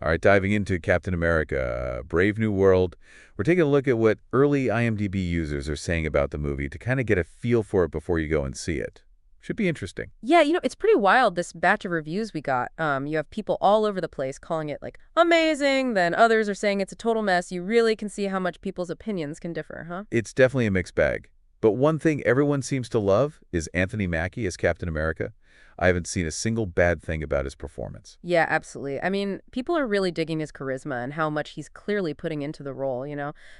All right, diving into Captain America, Brave New World, we're taking a look at what early IMDb users are saying about the movie to kind of get a feel for it before you go and see it. Should be interesting. Yeah, it's pretty wild, this batch of reviews we got. You have people all over the place calling it, like, amazing, then others are saying it's a total mess. You really can see how much people's opinions can differ, huh? It's definitely a mixed bag. But one thing everyone seems to love is Anthony Mackie as Captain America. I haven't seen a single bad thing about his performance. Yeah, absolutely. I mean, people are really digging his charisma and how much he's clearly putting into the role.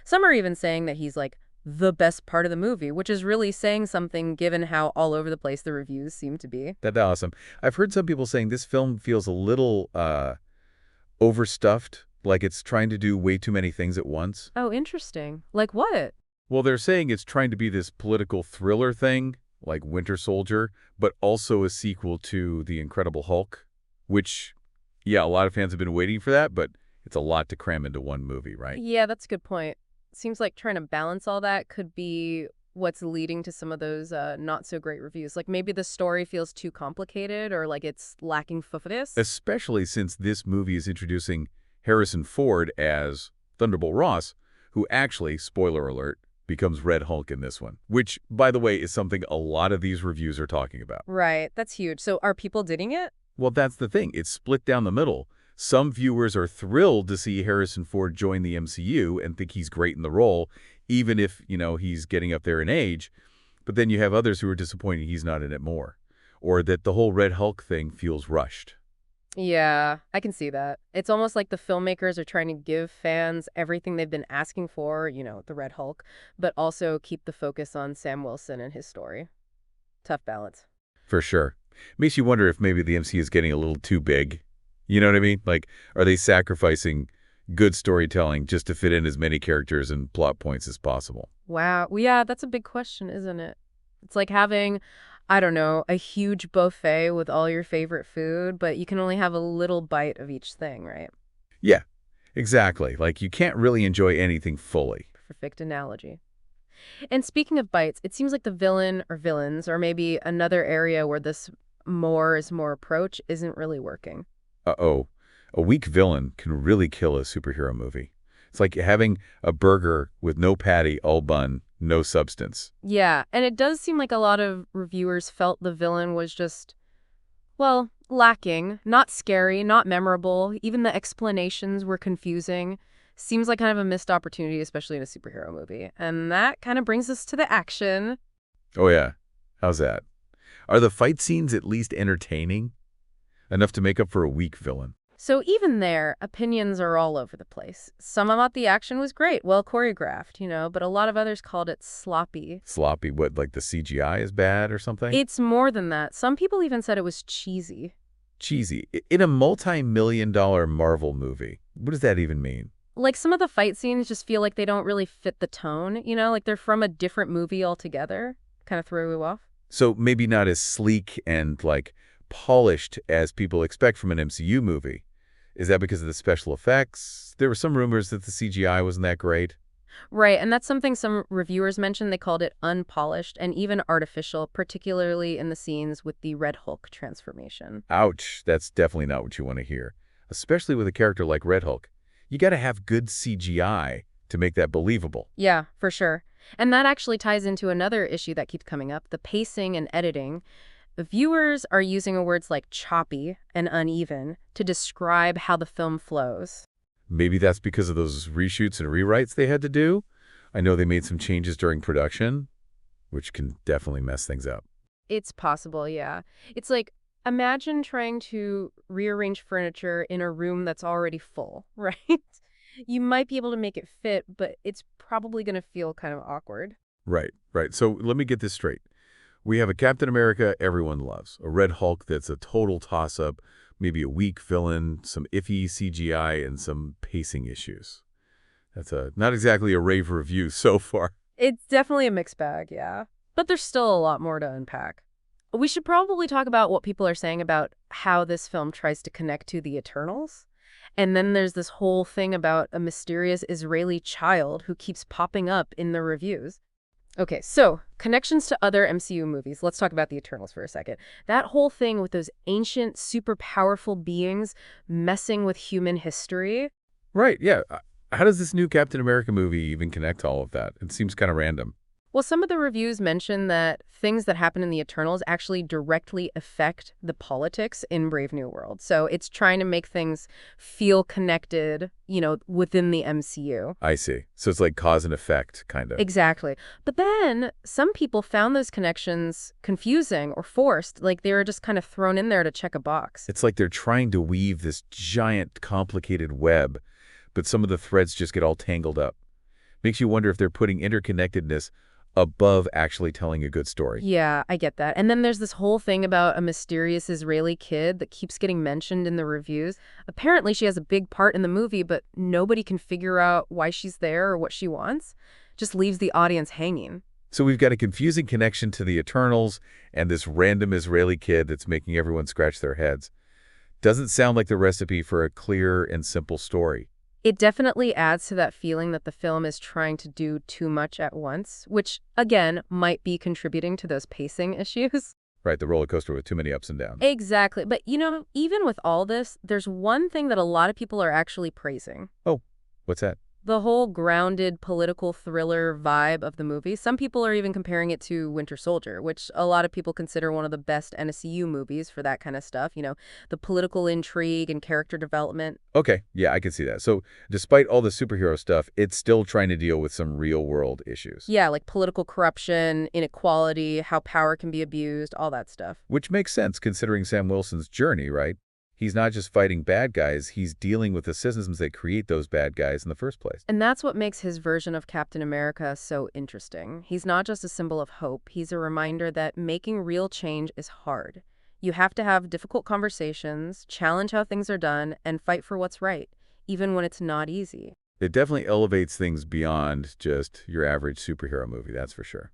Some are even saying that he's, like, the best part of the movie, which is really saying something given how all over the place the reviews seem to be. That's awesome. I've heard some people saying this film feels a little overstuffed, like it's trying to do way too many things at once. Oh, interesting. Like what? Well, they're saying it's trying to be this political thriller thing, like Winter Soldier, but also a sequel to The Incredible Hulk, which, yeah, a lot of fans have been waiting for that, but it's a lot to cram into one movie, right? Yeah, that's a good point. Seems like trying to balance all that could be what's leading to some of those not so great reviews. Like maybe the story feels too complicated or like it's lacking focus. Especially since this movie is introducing Harrison Ford as Thunderbolt Ross, who actually, spoiler alert, becomes Red Hulk in this one, which, by the way, is something a lot of these reviews are talking about. Right, that's huge. So are people digging it? Well, that's the thing. It's split down the middle. Some viewers are thrilled to see Harrison Ford join the MCU and think he's great in the role, even if, he's getting up there in age. But then you have others who are disappointed he's not in it more, or that the whole Red Hulk thing feels rushed. Yeah, I can see that. It's almost like the filmmakers are trying to give fans everything they've been asking for, the Red Hulk, but also keep the focus on Sam Wilson and his story. Tough balance. For sure. Makes you wonder if maybe the MCU is getting a little too big. You know what I mean? Like, are they sacrificing good storytelling just to fit in as many characters and plot points as possible? Wow. Well, yeah, that's a big question, isn't it? It's like having, I don't know, a huge buffet with all your favorite food, but you can only have a little bite of each thing, right? Yeah, exactly. Like, you can't really enjoy anything fully. Perfect analogy. And speaking of bites, it seems like the villain or villains, or maybe another area where this more is more approach isn't really working. Uh-oh. A weak villain can really kill a superhero movie. It's like having a burger with no patty, all bun, no substance. Yeah, and it does seem like a lot of reviewers felt the villain was just, well, lacking, not scary, not memorable. Even the explanations were confusing. Seems like kind of a missed opportunity, especially in a superhero movie. And that kind of brings us to the action. Oh, yeah. How's that? Are the fight scenes at least entertaining? Enough to make up for a weak villain. So even there, opinions are all over the place. Some thought the action was great, well choreographed, but a lot of others called it sloppy. Sloppy? What, like the CGI is bad or something? It's more than that. Some people even said it was cheesy. Cheesy. In a multi-million-dollar Marvel movie, what does that even mean? Like some of the fight scenes just feel like they don't really fit the tone, like they're from a different movie altogether. Kind of throw you off. So maybe not as sleek and, like, polished as people expect from an MCU movie. Is that because of the special effects? There were some rumors that the CGI wasn't that great. Right, and that's something some reviewers mentioned. They called it unpolished and even artificial, particularly in the scenes with the Red Hulk transformation. Ouch, that's definitely not what you want to hear. Especially with a character like Red Hulk. You got to have good CGI to make that believable. Yeah, for sure. And that actually ties into another issue that keeps coming up, the pacing and editing. The viewers are using words like choppy and uneven to describe how the film flows. Maybe that's because of those reshoots and rewrites they had to do. I know they made some changes during production, which can definitely mess things up. It's possible, yeah. It's like, imagine trying to rearrange furniture in a room that's already full, right? You might be able to make it fit, but it's probably going to feel kind of awkward. Right, right. So let me get this straight. We have a Captain America everyone loves, a Red Hulk that's a total toss-up, maybe a weak villain, some iffy CGI, and some pacing issues. That's not exactly a rave review so far. It's definitely a mixed bag, yeah. But there's still a lot more to unpack. We should probably talk about what people are saying about how this film tries to connect to the Eternals. And then there's this whole thing about a mysterious Israeli child who keeps popping up in the reviews. Okay, so connections to other MCU movies. Let's talk about the Eternals for a second. That whole thing with those ancient, super powerful beings messing with human history. Right, yeah. How does this new Captain America movie even connect to all of that? It seems kind of random. Well, some of the reviews mention that things that happen in the Eternals actually directly affect the politics in Brave New World. So it's trying to make things feel connected, within the MCU. I see. So it's like cause and effect, kind of. Exactly. But then some people found those connections confusing or forced, like they were just kind of thrown in there to check a box. It's like they're trying to weave this giant, complicated web, but some of the threads just get all tangled up. Makes you wonder if they're putting interconnectedness above actually telling a good story. Yeah, I get that. And then there's this whole thing about a mysterious Israeli kid that keeps getting mentioned in the reviews. Apparently she has a big part in the movie, but nobody can figure out why she's there or what she wants. Just leaves the audience hanging. So we've got a confusing connection to the Eternals and this random Israeli kid that's making everyone scratch their heads. Doesn't sound like the recipe for a clear and simple story. It definitely adds to that feeling that the film is trying to do too much at once, which, again, might be contributing to those pacing issues. Right, the roller coaster with too many ups and downs. Exactly. But, even with all this, there's one thing that a lot of people are actually praising. Oh, what's that? The whole grounded political thriller vibe of the movie. Some people are even comparing it to Winter Soldier, which a lot of people consider one of the best MCU movies for that kind of stuff. The political intrigue and character development. Okay, yeah, I can see that. So despite all the superhero stuff, it's still trying to deal with some real-world issues. Yeah, like political corruption, inequality, how power can be abused, all that stuff. Which makes sense considering Sam Wilson's journey, right? He's not just fighting bad guys, he's dealing with the systems that create those bad guys in the first place. And that's what makes his version of Captain America so interesting. He's not just a symbol of hope, he's a reminder that making real change is hard. You have to have difficult conversations, challenge how things are done, and fight for what's right, even when it's not easy. It definitely elevates things beyond just your average superhero movie, that's for sure.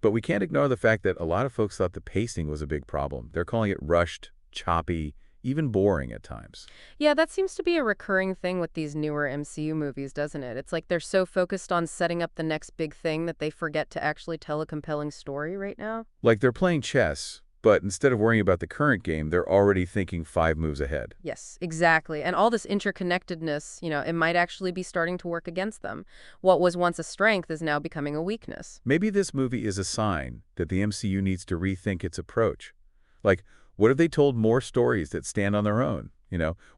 But we can't ignore the fact that a lot of folks thought the pacing was a big problem. They're calling it rushed, choppy, even boring at times. Yeah, that seems to be a recurring thing with these newer MCU movies, doesn't it? It's like they're so focused on setting up the next big thing that they forget to actually tell a compelling story right now. Like they're playing chess, but instead of worrying about the current game, they're already thinking 5 moves ahead. Yes, exactly. And all this interconnectedness, it might actually be starting to work against them. What was once a strength is now becoming a weakness. Maybe this movie is a sign that the MCU needs to rethink its approach. Like, what if they told more stories that stand on their own?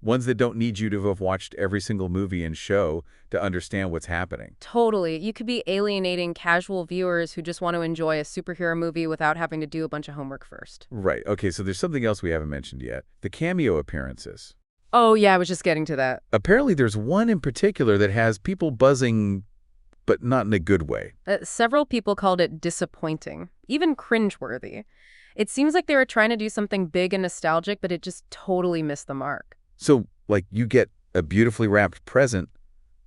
Ones that don't need you to have watched every single movie and show to understand what's happening. Totally. You could be alienating casual viewers who just want to enjoy a superhero movie without having to do a bunch of homework first. Right. Okay, so there's something else we haven't mentioned yet. The cameo appearances. Oh, yeah, I was just getting to that. Apparently there's one in particular that has people buzzing, but not in a good way. Several people called it disappointing, even cringeworthy. It seems like they were trying to do something big and nostalgic, but it just totally missed the mark. So, like, you get a beautifully wrapped present,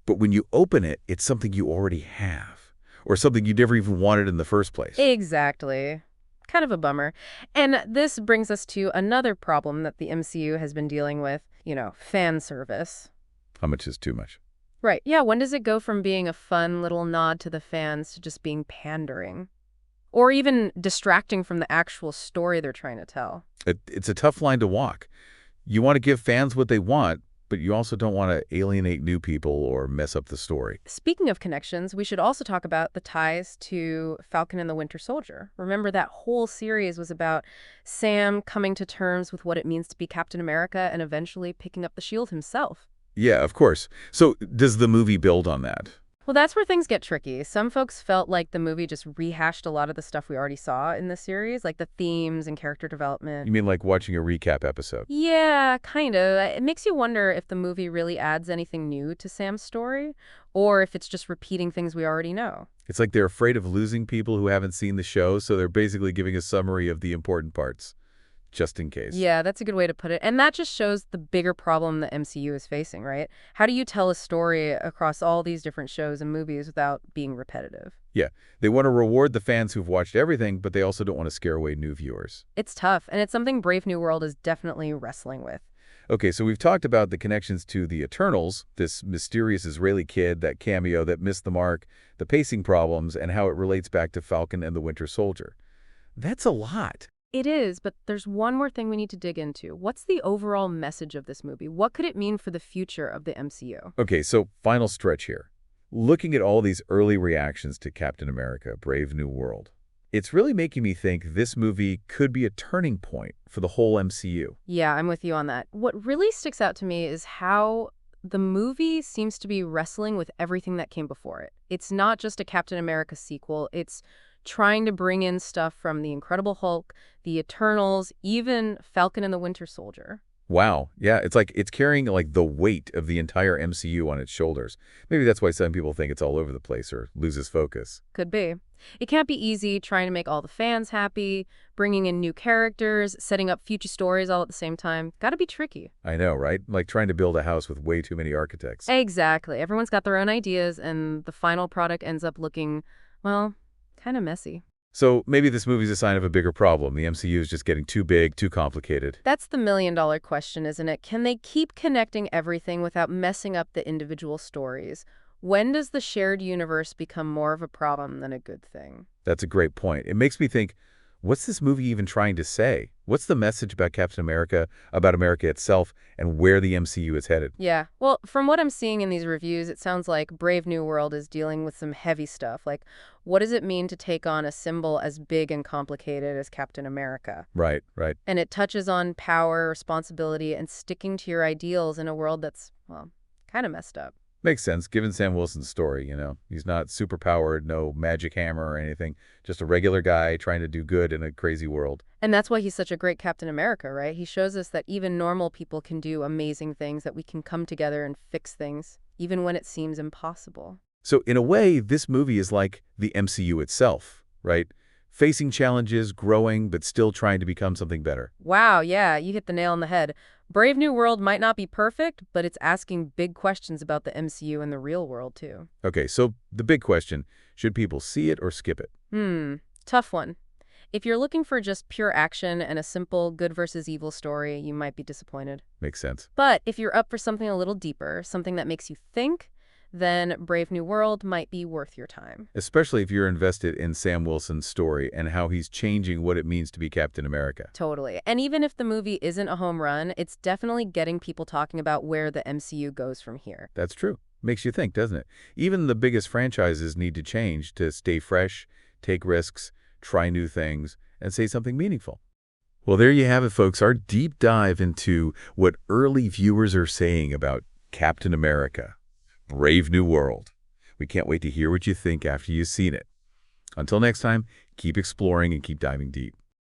but when you open it, it's something you already have, or something you never even wanted in the first place. Exactly. Kind of a bummer. And this brings us to another problem that the MCU has been dealing with, fan service. How much is too much? Right. Yeah, when does it go from being a fun little nod to the fans to just being pandering? Or even distracting from the actual story they're trying to tell. It's a tough line to walk. You want to give fans what they want, but you also don't want to alienate new people or mess up the story. Speaking of connections, we should also talk about the ties to Falcon and the Winter Soldier. Remember that whole series was about Sam coming to terms with what it means to be Captain America and eventually picking up the shield himself. Yeah, of course. So does the movie build on that? Well, that's where things get tricky. Some folks felt like the movie just rehashed a lot of the stuff we already saw in the series, like the themes and character development. You mean like watching a recap episode? Yeah, kind of. It makes you wonder if the movie really adds anything new to Sam's story, or if it's just repeating things we already know. It's like they're afraid of losing people who haven't seen the show, so they're basically giving a summary of the important parts, just in case. Yeah, that's a good way to put it. And that just shows the bigger problem the MCU is facing, right? How do you tell a story across all these different shows and movies without being repetitive? Yeah, they want to reward the fans who've watched everything, but they also don't want to scare away new viewers. It's tough, and it's something Brave New World is definitely wrestling with. Okay, so we've talked about the connections to the Eternals, this mysterious Israeli kid, that cameo that missed the mark, the pacing problems, and how it relates back to Falcon and the Winter Soldier. That's a lot. It is, but there's one more thing we need to dig into. What's the overall message of this movie? What could it mean for the future of the MCU? Okay, so final stretch here. Looking at all these early reactions to Captain America, Brave New World, it's really making me think this movie could be a turning point for the whole MCU. Yeah, I'm with you on that. What really sticks out to me is how the movie seems to be wrestling with everything that came before it. It's not just a Captain America sequel. It's trying to bring in stuff from the Incredible Hulk, the Eternals, even Falcon and the Winter Soldier. Wow, yeah, it's like it's carrying like the weight of the entire MCU on its shoulders. Maybe that's why some people think it's all over the place or loses focus. Could be. It can't be easy trying to make all the fans happy, bringing in new characters, setting up future stories all at the same time. Gotta be tricky. I know, right? Like trying to build a house with way too many architects. Exactly. Everyone's got their own ideas, and the final product ends up looking, well, kind of messy. So maybe this movie's a sign of a bigger problem. The MCU is just getting too big, too complicated. That's the million-dollar question, isn't it? Can they keep connecting everything without messing up the individual stories? When does the shared universe become more of a problem than a good thing? That's a great point. It makes me think, what's this movie even trying to say? What's the message about Captain America, about America itself, and where the MCU is headed? Yeah, well, from what I'm seeing in these reviews, it sounds like Brave New World is dealing with some heavy stuff. Like, what does it mean to take on a symbol as big and complicated as Captain America? Right, right. And it touches on power, responsibility, and sticking to your ideals in a world that's, well, kind of messed up. Makes sense, given Sam Wilson's story, you know. He's not superpowered, no magic hammer or anything. Just a regular guy trying to do good in a crazy world. And that's why he's such a great Captain America, right? He shows us that even normal people can do amazing things, that we can come together and fix things, even when it seems impossible. So in a way, this movie is like the MCU itself, right? Facing challenges, growing, but still trying to become something better. Wow, yeah, you hit the nail on the head. Brave New World might not be perfect, but it's asking big questions about the MCU and the real world, too. Okay, so the big question, should people see it or skip it? Tough one. If you're looking for just pure action and a simple good versus evil story, you might be disappointed. Makes sense. But if you're up for something a little deeper, something that makes you think, then Brave New World might be worth your time. Especially if you're invested in Sam Wilson's story and how he's changing what it means to be Captain America. Totally. And even if the movie isn't a home run, it's definitely getting people talking about where the MCU goes from here. That's true. Makes you think, doesn't it? Even the biggest franchises need to change to stay fresh, take risks, try new things, and say something meaningful. Well, there you have it, folks. Our deep dive into what early viewers are saying about Captain America, Brave New World. We can't wait to hear what you think after you've seen it. Until next time, keep exploring and keep diving deep.